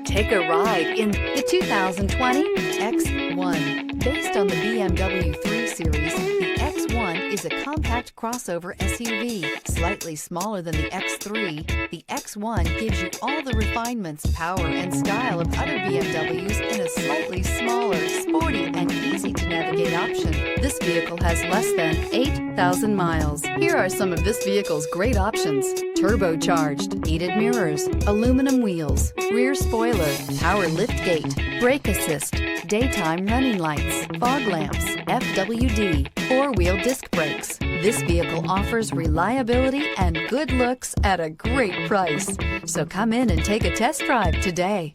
Take a ride in the 2020 X1. Based on the BMW 3 Series, the X1 is a compact crossover SUV. Slightly smaller than the X3, the X1 gives you all the refinements, power, and style of other BMWs in a slightly smaller, sporty, and easy-to-navigate option. This vehicle has less than 8,000 miles. Here are some of this vehicle's great options: turbocharged, heated mirrors, aluminum wheels, rear spoiler, power liftgate, brake assist, daytime running lights, fog lamps, FWD, four-wheel disc brakes. This vehicle offers reliability and good looks at a great price. So come in and take a test drive today.